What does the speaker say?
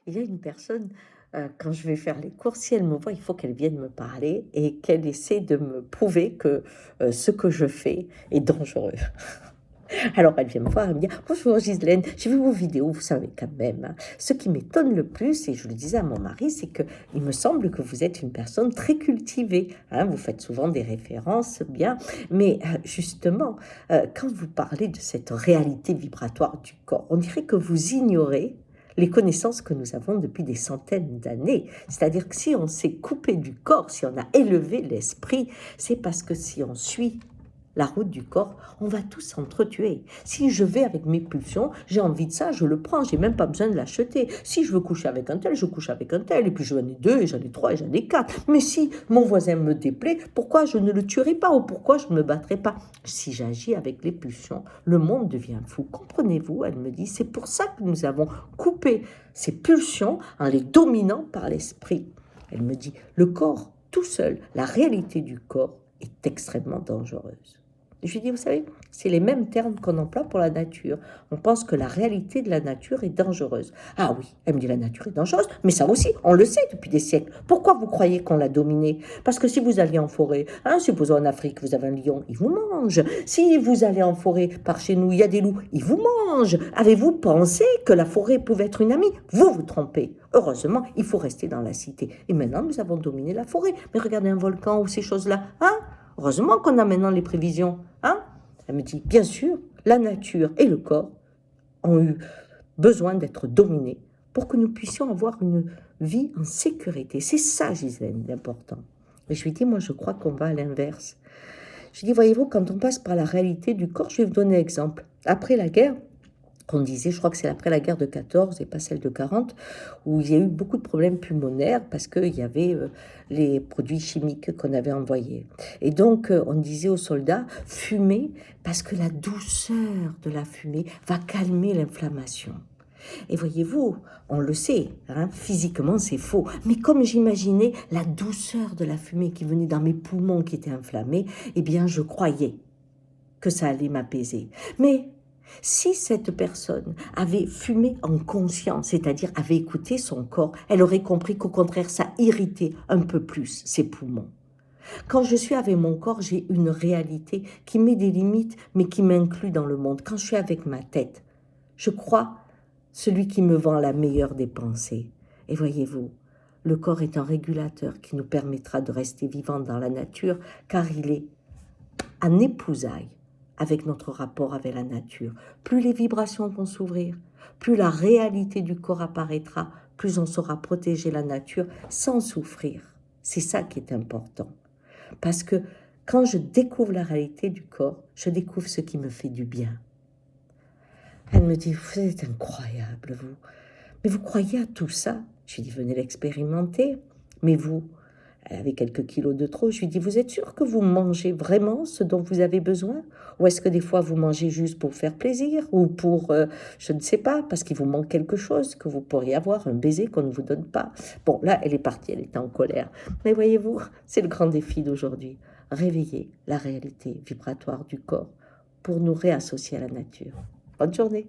Il y a une personne, quand je vais faire les courses, si elle me voit, il faut qu'elle vienne me parler et qu'elle essaie de me prouver que, ce que je fais est dangereux. Alors elle vient me voir, elle me dit: «Bonjour Ghislaine, j'ai vu vos vidéos, vous savez quand même, hein, ce qui m'étonne le plus» et je le disais à mon mari, c'est que il me semble que vous êtes une personne très cultivée, hein. Vous faites souvent des références, bien, mais justement, quand vous parlez de cette réalité vibratoire du corps, on dirait que vous ignorez les connaissances que nous avons depuis des centaines d'années. C'est-à-dire que si on s'est coupé du corps, si on a élevé l'esprit, c'est parce que si on suit la route du corps, on va tous s'entretuer. Si je vais avec mes pulsions, j'ai envie de ça, je le prends, j'ai même pas besoin de l'acheter. Si je veux coucher avec un tel, je couche avec un tel, et puis j'en ai deux, et j'en ai trois, et j'en ai quatre. Mais si mon voisin me déplaît, pourquoi je ne le tuerai pas, ou pourquoi je ne me battrai pas? Si j'agis avec les pulsions, le monde devient fou. Comprenez-vous? Elle me dit, c'est pour ça que nous avons coupé ces pulsions en les dominant par l'esprit. Elle me dit, le corps tout seul, la réalité du corps est extrêmement dangereuse. Je lui dis, vous savez, c'est les mêmes termes qu'on emploie pour la nature. On pense que la réalité de la nature est dangereuse. Ah oui, elle me dit, la nature est dangereuse, mais ça aussi, on le sait depuis des siècles. Pourquoi vous croyez qu'on l'a dominée? Parce que si vous alliez en forêt, supposons en Afrique, vous avez un lion, il vous mange. Si vous allez en forêt, par chez nous, il y a des loups, ils vous mangent. Avez-vous pensé que la forêt pouvait être une amie? Vous vous trompez. Heureusement, il faut rester dans la cité. Et maintenant, nous avons dominé la forêt. Mais regardez un volcan ou ces choses-là, heureusement qu'on a maintenant les prévisions, Elle me dit, bien sûr, la nature et le corps ont eu besoin d'être dominés pour que nous puissions avoir une vie en sécurité. C'est ça, Gisèle, l'important. Et je lui dis, moi, je crois qu'on va à l'inverse. Je lui dis, voyez-vous, quand on passe par la réalité du corps, je vais vous donner un exemple. Après la guerre, qu'on disait, je crois que c'est après la guerre de 14 et pas celle de 40, où il y a eu beaucoup de problèmes pulmonaires parce qu'il y avait les produits chimiques qu'on avait envoyés. Et donc, on disait aux soldats, fumez, parce que la douceur de la fumée va calmer l'inflammation. Et voyez-vous, on le sait, physiquement c'est faux, mais comme j'imaginais la douceur de la fumée qui venait dans mes poumons qui étaient inflammés, eh bien je croyais que ça allait m'apaiser. Mais si cette personne avait fumé en conscience, c'est-à-dire avait écouté son corps, elle aurait compris qu'au contraire, ça irritait un peu plus ses poumons. Quand je suis avec mon corps, j'ai une réalité qui met des limites, mais qui m'inclut dans le monde. Quand je suis avec ma tête, je crois celui qui me vend la meilleure des pensées. Et voyez-vous, le corps est un régulateur qui nous permettra de rester vivants dans la nature, car il est en épousailles avec notre rapport avec la nature. Plus les vibrations vont s'ouvrir, plus la réalité du corps apparaîtra, plus on saura protéger la nature sans souffrir. C'est ça qui est important. Parce que quand je découvre la réalité du corps, je découvre ce qui me fait du bien. Elle me dit, vous êtes incroyable, vous. Mais vous croyez à tout ça? Je lui dis, venez l'expérimenter. Mais vous, elle avait quelques kilos de trop. Je lui dis, vous êtes sûr que vous mangez vraiment ce dont vous avez besoin? Ou est-ce que des fois vous mangez juste pour faire plaisir? Ou pour, je ne sais pas, parce qu'il vous manque quelque chose, que vous pourriez avoir un baiser qu'on ne vous donne pas. Bon, là, elle est partie, elle était en colère. Mais voyez-vous, c'est le grand défi d'aujourd'hui. Réveiller la réalité vibratoire du corps pour nous réassocier à la nature. Bonne journée.